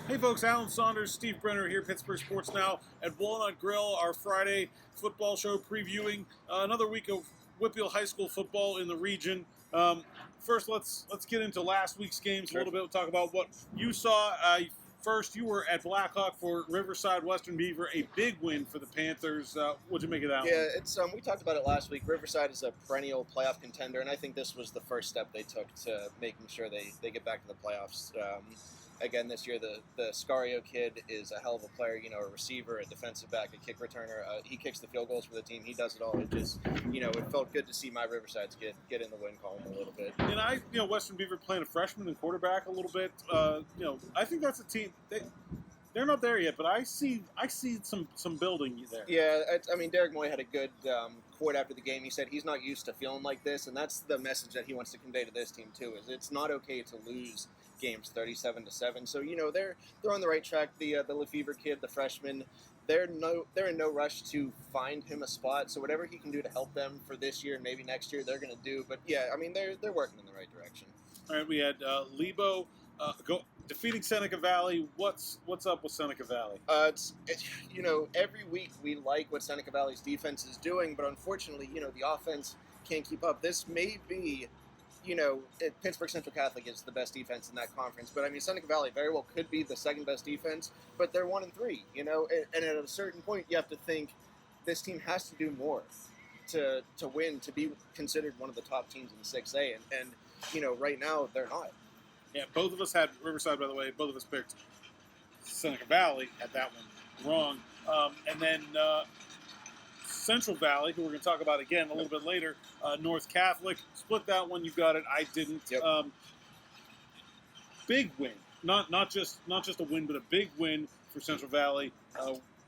Hey folks, Alan Saunders, Steve Brenner here, Pittsburgh Sports Now at Walnut Grill, our Friday football show previewing another week of WPIAL High School football in the region. First, let's get into last week's games a little bit. We'll talk about what you saw. First, you were at Blackhawk for Riverside Western Beaver, a big win for the Panthers. What'd you make of that one? Yeah, it's we talked about it last week. Riverside is a perennial playoff contender, and I think this was the first step they took to making sure they get back to the playoffs. Again, this year, the Scario kid is a hell of a player, a receiver, a defensive back, a kick returner. He kicks the field goals for the team. He does it all. It just, it felt good to see my Riverside's get in the win column a little bit. And Western Beaver playing a freshman and quarterback a little bit. I think that's a team. They're not there yet, but I see some building there. Yeah, Derek Moy had a good quote after the game. He said he's not used to feeling like this, and that's the message that he wants to convey to this team too. Is it's not okay to lose games 37-7. So they're on the right track. The Lefevre kid, the freshman, they're in no rush to find him a spot. So whatever he can do to help them for this year and maybe next year, they're going to do. But yeah, they're working in the right direction. All right, we had Lebo defeating Seneca Valley. What's up with Seneca Valley? Every week we like what Seneca Valley's defense is doing, but unfortunately, the offense can't keep up. This may be, Pittsburgh Central Catholic is the best defense in that conference, but Seneca Valley very well could be the second best defense, but they're 1-3, and at a certain point you have to think this team has to do more to win, to be considered one of the top teams in 6A, and right now they're not. Yeah, both of us had Riverside, by the way. Both of us picked Seneca Valley, had that one wrong. And then Central Valley, who we're going to talk about again a little bit later, North Catholic, split that one. You got it. I didn't. Yep. Big win. Not just a win, but a big win for Central Valley.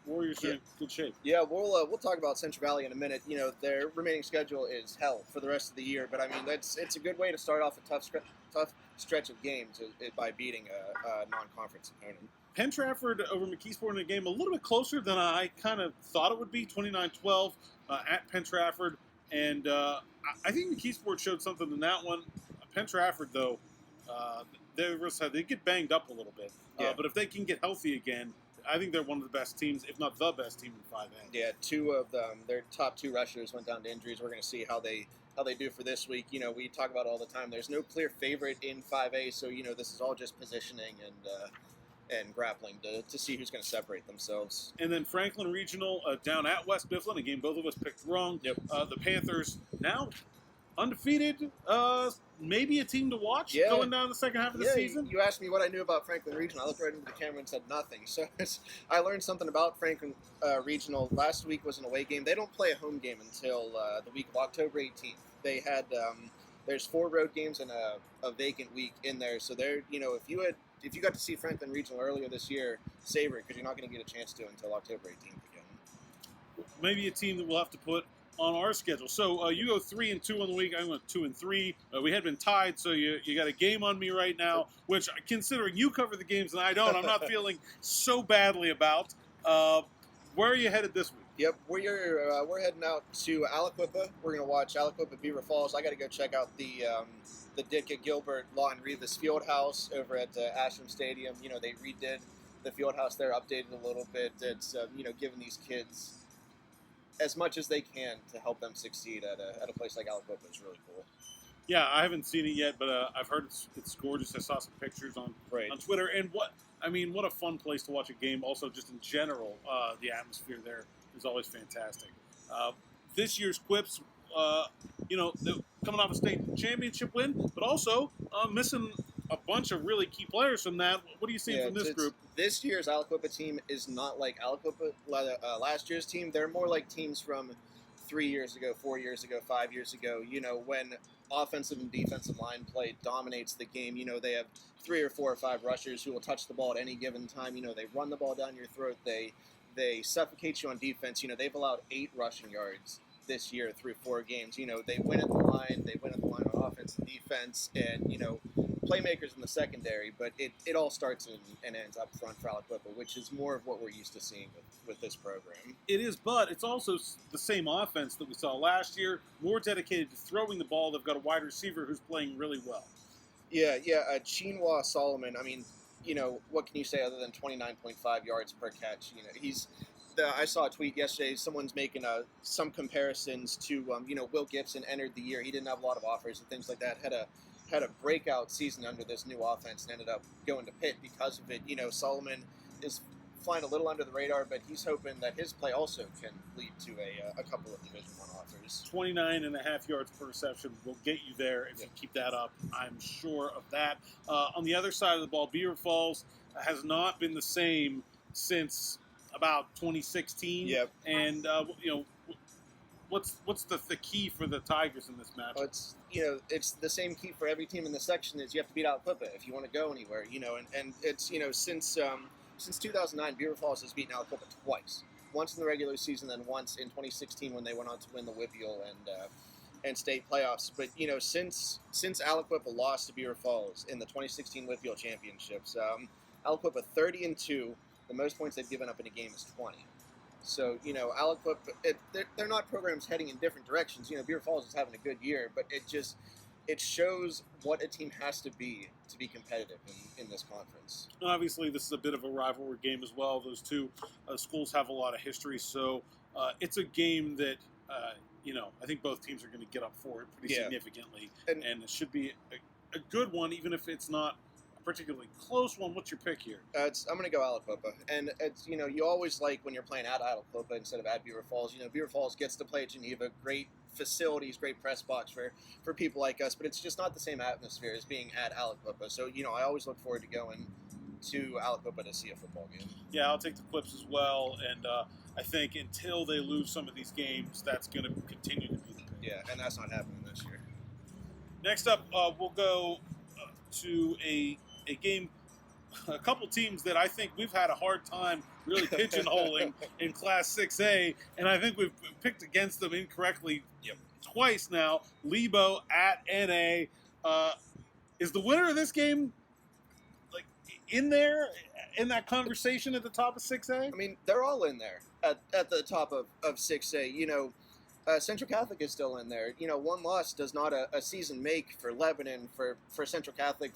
Warriors are in good shape. Yeah, we'll talk about Central Valley in a minute. Their remaining schedule is hell for the rest of the year, but it's a good way to start off a tough stretch of games by beating a non-conference opponent. Penn Trafford over McKeesport in a game a little bit closer than I kind of thought it would be, 29-12 at Penn Trafford. And I think McKeesport showed something in that one. Penn Trafford, though, they get banged up a little bit. But if they can get healthy again, I think they're one of the best teams, if not the best team in 5A. Yeah, two of them, their top two rushers went down to injuries. We're going to see how they do for this week. We talk about it all the time. There's no clear favorite in 5A, so this is all just positioning and grappling to see who's going to separate themselves. And then Franklin Regional down at West Mifflin, a game both of us picked wrong. Yep. The Panthers now undefeated, maybe a team to watch going down the second half of the season. You asked me what I knew about Franklin Regional. I looked right into the camera and said nothing. So I learned something about Franklin Regional. Last week was an away game. They don't play a home game until the week of October 18th. They had there's 4 road games and a vacant week in there. So they're if you got to see Franklin Regional earlier this year, savor it because you're not going to get a chance to until October 18th again. Maybe a team that we'll have to put on our schedule. So you go 3-2 on the week. I went 2-3. We had been tied, so you got a game on me right now, which considering you cover the games and I don't, I'm not feeling so badly about. Where are you headed this week? Yep, we're heading out to Aliquippa. We're going to watch Aliquippa Beaver Falls. I got to go check out the Ditka Gilbert Law and Rivas Fieldhouse over at Ashland Stadium. They redid the fieldhouse there, updated a little bit. It's giving these kids as much as they can to help them succeed at a place like Aliquippa is really cool. Yeah, I haven't seen it yet, but I've heard it's gorgeous. I saw some pictures on Twitter, and what a fun place to watch a game. Also, just in general, the atmosphere there is always fantastic. This year's Quips, coming off a state championship win, but also missing a bunch of really key players from that. What do you see from this group? This year's Aliquippa team is not like Aliquippa last year's team. They're more like teams from 3 years ago, 4 years ago, 5 years ago. When offensive and defensive line play dominates the game. They have 3 or 4 or 5 rushers who will touch the ball at any given time. They run the ball down your throat. They suffocate you on defense. They've allowed 8 rushing yards this year through 4 games. They win at the line. They win at the line on offense and defense, and playmakers in the secondary. But it all starts and ends up front for Aliquippa, which is more of what we're used to seeing with this program. It is, but it's also the same offense that we saw last year. More dedicated to throwing the ball. They've got a wide receiver who's playing really well. Yeah. Chinua Solomon. what can you say other than 29.5 yards per catch? I saw a tweet yesterday. Someone's making some comparisons to, Will Gibson entered the year. He didn't have a lot of offers and things like that. Had a breakout season under this new offense and ended up going to Pitt because of it. Solomon is flying a little under the radar, but he's hoping that his play also can lead to a couple of Division I offers. 29.5 yards per reception will get you there if you keep that up. I'm sure of that. On the other side of the ball, Beaver Falls has not been the same since about 2016. Yep. And what's the key for the Tigers in this match? Well, it's the same key for every team in the section is you have to beat Aliquippa if you want to go anywhere. And it's since 2009, Beaver Falls has beaten Aliquippa twice. Once in the regular season, then once in 2016 when they went on to win the WPIAL and state playoffs. But since Aliquippa lost to Beaver Falls in the 2016 WPIAL championships, Aliquippa 30-2. The most points they've given up in a game is 20. So Aliquippa, they're not programs heading in different directions. Beaver Falls is having a good year, but it shows what a team has to be competitive in this conference. And obviously, this is a bit of a rivalry game as well. Those two schools have a lot of history, so it's a game that I think both teams are going to get up for it pretty significantly, and it should be a good one, even if it's not a particularly close one. What's your pick here? I'm going to go Aliquippa, and it's you always like when you're playing at Aliquippa instead of at Beaver Falls. Beaver Falls gets to play at Geneva, great facilities, great press box for people like us, but it's just not the same atmosphere as being at Aliquippa. So I always look forward to going to Aliquippa to see a football game. Yeah, I'll take the Clips as well, and I think until they lose some of these games, that's going to continue to be the pick. Yeah, and that's not happening this year. Next up, we'll go to a game, a couple teams that I think we've had a hard time really pigeonholing in Class 6A, and I think we've picked against them incorrectly twice now. Lebo at NA. Is the winner of this game in there, in that conversation at the top of 6A? I mean, they're all in there at the top of 6A. Central Catholic is still in there. One loss does not a season make for Lebanon, for Central Catholic,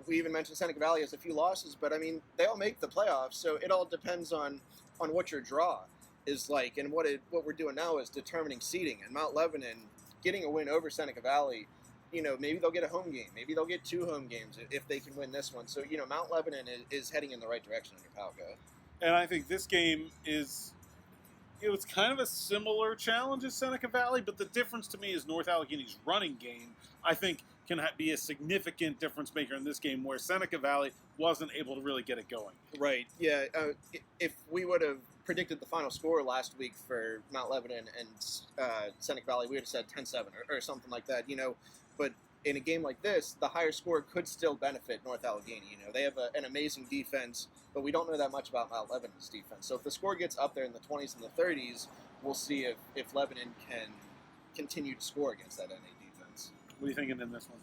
we even mentioned Seneca Valley has a few losses, but I mean, they all make the playoffs, so it all depends on what your draw is like, and what we're doing now is determining seeding, and Mount Lebanon getting a win over Seneca Valley, maybe they'll get a home game, maybe they'll get 2 home games if they can win this one, so Mount Lebanon is heading in the right direction under Palco. And I think this game it was kind of a similar challenge as Seneca Valley, but the difference to me is North Allegheny's running game, I think, can be a significant difference maker in this game where Seneca Valley wasn't able to really get it going. Right, yeah. If we would have predicted the final score last week for Mount Lebanon and Seneca Valley, we would have said 10-7 or something like that, But in a game like this, the higher score could still benefit North Allegheny. They have an amazing defense, but we don't know that much about Mount Lebanon's defense. So if the score gets up there in the 20s and the 30s, we'll see if Lebanon can continue to score against that NA defense. What are you thinking in this one?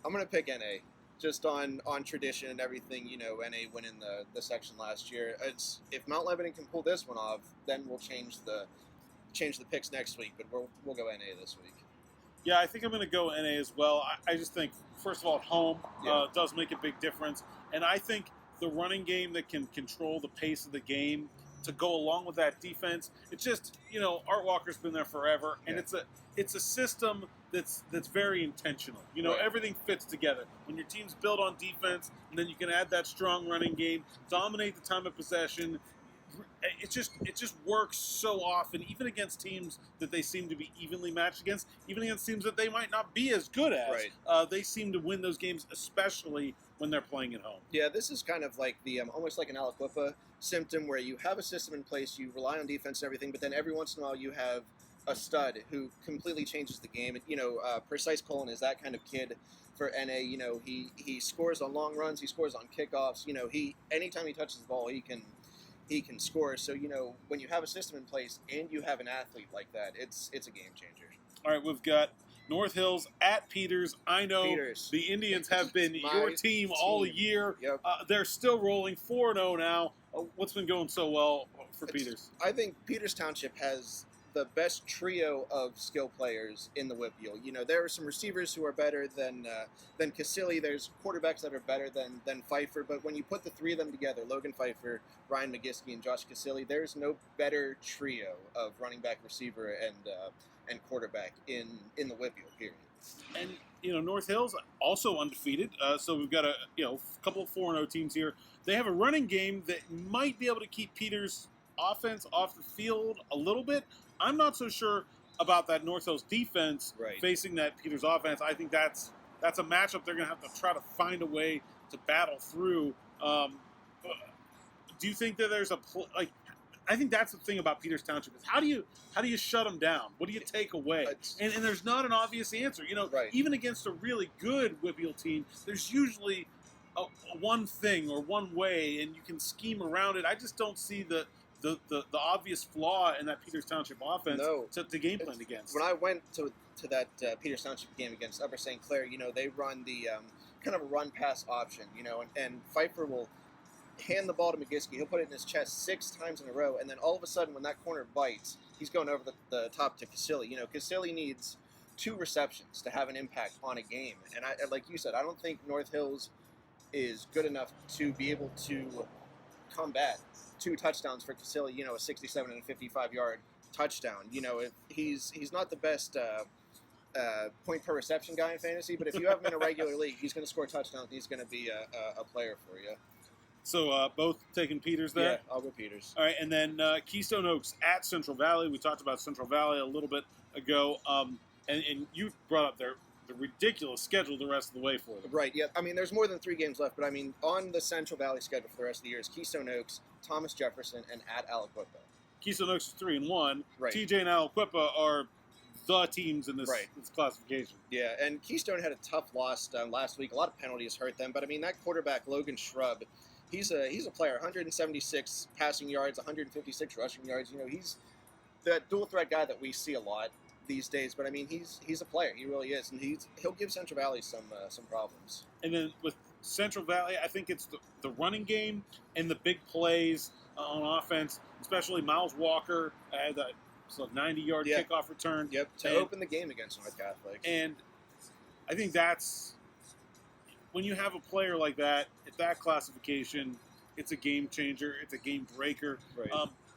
I'm going to pick NA, just on tradition and everything. NA winning the section last year. If Mount Lebanon can pull this one off, then we'll change the picks next week, but we'll go NA this week. Yeah, I think I'm going to go NA as well. I just think, first of all, at home does make a big difference. And I think the running game that can control the pace of the game to go along with that defense, it's just, Art Walker's been there forever, and it's a system that's very intentional. Everything fits together. When your team's built on defense, and then you can add that strong running game, dominate the time of possession, it just works so often, even against teams that they seem to be evenly matched against, even against teams that they might not be as good as. Right. They seem to win those games, especially when they're playing at home. Yeah, this is kind of like the almost like an Aliquippa symptom where you have a system in place, you rely on defense and everything, but then every once in a while you have a stud who completely changes the game. Precise Colin is that kind of kid for NA. He scores on long runs, he scores on kickoffs. Anytime he touches the ball, he can score. So, when you have a system in place and you have an athlete like that, it's a game changer. All right, we've got North Hills at Peters. I know Peters. The Indians have been your team all year. Yep. They're still rolling 4-0 now. What's been going so well for Peters? I think Peters Township has the best trio of skill players in the WPIAL. You know, there are some receivers who are better than Casilli. There's quarterbacks that are better than Pfeiffer. But when you put the three of them together, Logan Pfeiffer, Ryan McGiskey, and Josh Casilli, there's no better trio of running back, receiver, and quarterback in the WPIAL, period. And North Hill's also undefeated, so we've got a couple of 4-0 teams here. They have a running game that might be able to keep Peters' offense off the field a little bit. I'm not so sure about that North Hill's defense facing that Peters' offense. I think that's a matchup they're going to have to try to find a way to battle through. Do you think that there's I think that's the thing about Peters Township is how do you shut them down? What do you take away? And there's not an obvious answer. Even against a really good WPIAL team, there's usually one thing or one way, and you can scheme around it. I just don't see the obvious flaw in that Peters Township offense to game plan against. When I went to that Peters Township game against Upper St. Clair, they run the kind of a run-pass option, and Pfeiffer will hand the ball to McGiskey. He'll put it in his chest 6 times in a row, and then all of a sudden, when that corner bites, he's going over the top to Casilli. Casilli needs 2 receptions to have an impact on a game, and like you said, I don't think North Hills is good enough to be able to combat 2 touchdowns for Casilli. A 67 and a 55-yard touchdown. If he's not the best point per reception guy in fantasy, but if you have him in a regular league, he's going to score touchdowns. He's going to be a player for you. So both taking Peters there? Yeah, I'll go Peters. All right, and then Keystone Oaks at Central Valley. We talked about Central Valley a little bit ago, and you brought up the ridiculous schedule the rest of the way for them. Right, yeah. I mean, there's more than 3 games left, but I mean, on the Central Valley schedule for the rest of the year is Keystone Oaks, Thomas Jefferson, and at Aliquippa. Keystone Oaks is 3-1. Right. TJ and Aliquippa are the teams in this classification. Yeah, and Keystone had a tough loss last week. A lot of penalties hurt them, but I mean, that quarterback, Logan Shrub, he's a player, 176 passing yards, 156 rushing yards. He's the dual threat guy that we see a lot these days. But I mean, he's a player. He really is, and he'll give Central Valley some problems. And then with Central Valley, I think it's the running game and the big plays on offense, especially Miles Walker had that 90-yard kickoff return. Yep, to open the game against North Catholic. And I think that's when you have a player like that at that classification, it's a game changer. It's a game breaker. Right.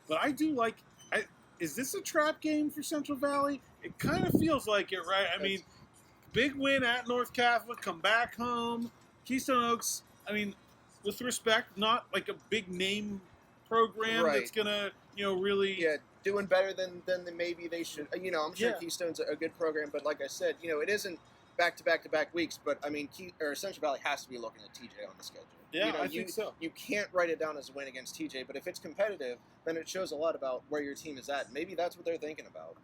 But I do like. Is this a trap game for Central Valley? It kind of feels like it, right? I mean, big win at North Catholic, come back home. Keystone Oaks, I mean, with respect, not like a big name program that's gonna, really. Yeah, doing better than maybe they should. I'm sure Keystone's a good program, but like I said, it isn't back-to-back weeks, but I mean, Central Valley has to be looking at TJ on the schedule. Yeah, I think so. You can't write it down as a win against TJ, but if it's competitive, then it shows a lot about where your team is at. Maybe that's what they're thinking about.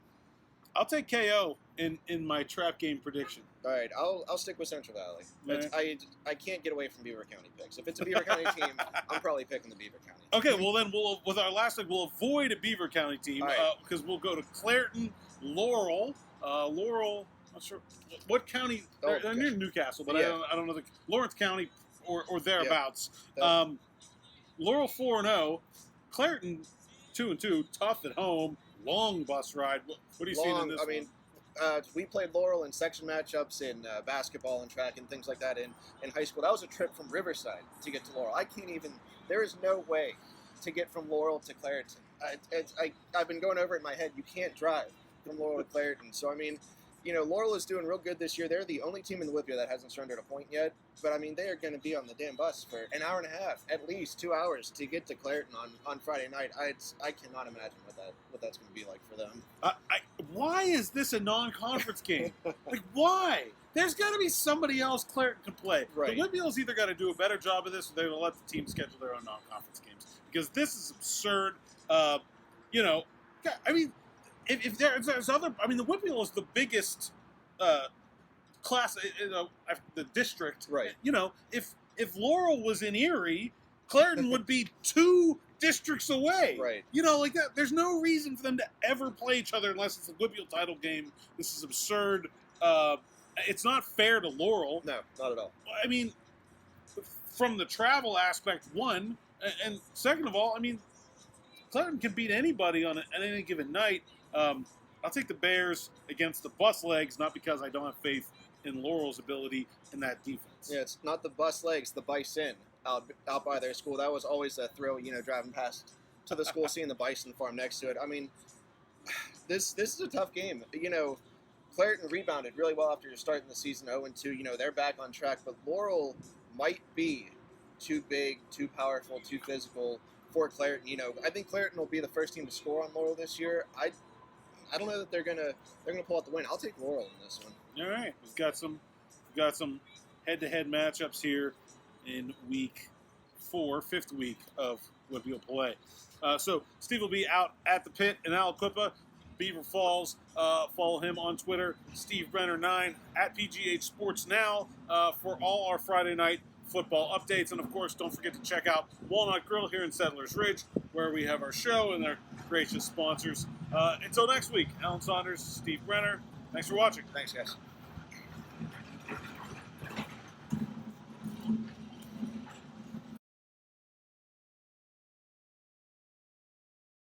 I'll take KO in my trap game prediction. All right, I'll stick with Central Valley. Right. I can't get away from Beaver County picks. If it's a Beaver County team, I'm probably picking the Beaver County. Okay, well then with our last week, we'll avoid a Beaver County team because we'll go to Clairton, Laurel. Laurel, not sure what county. They're near Newcastle, but I don't know Lawrence County or thereabouts. Laurel 4-0, Clairton 2-2, tough at home, long bus ride. What are you seeing in this? I mean, we played Laurel in section matchups in basketball and track and things like that in high school. That was a trip from Riverside to get to Laurel. There is no way to get from Laurel to Clairton. I've been going over it in my head. You can't drive from Laurel to Clairton. So, I mean, Laurel is doing real good this year. They're the only team in the WPIAL that hasn't surrendered a point yet. But, I mean, they are going to be on the damn bus for an hour and a half, at least 2 hours, to get to Clairton on Friday night. I cannot imagine what that's going to be like for them. Why is this a non-conference game? Like, why? There's got to be somebody else Clairton can play. Right. The WPIAL's either got to do a better job of this, or they're going to let the team schedule their own non-conference games. Because this is absurd. I mean, if there's other, I mean, the WPIAL is the biggest class, the district. Right. If Laurel was in Erie, Clairton would be 2 districts away. Right. Like that. There's no reason for them to ever play each other unless it's a WPIAL title game. This is absurd. It's not fair to Laurel. No, not at all. I mean, from the travel aspect, one, and second of all, I mean, Clairton can beat anybody on any given night. I'll take the Bears against the Bus Legs, not because I don't have faith in Laurel's ability in that defense. Yeah, it's not the Bus Legs, the Bison out by their school. That was always a thrill, driving past to the school, seeing the Bison farm next to it. I mean, this is a tough game. Clareton rebounded really well after starting the season 0-2. They're back on track, but Laurel might be too big, too powerful, too physical for Clareton. I think Clareton will be the first team to score on Laurel this year. I don't know that they're gonna pull out the win. I'll take Laurel in this one. All right, we've got some head-to-head matchups here in week 4, 5th week of WPIAL play. So Steve will be out at the pit in Aliquippa, Beaver Falls. Follow him on Twitter, Steve Brenner 9 at PGH Sports Now for all our Friday night football updates. And of course, don't forget to check out Walnut Grill here in Settlers Ridge, where we have our show and their gracious sponsors. Until next week, Alan Saunders, Steve Brenner. Thanks for watching. Thanks, guys.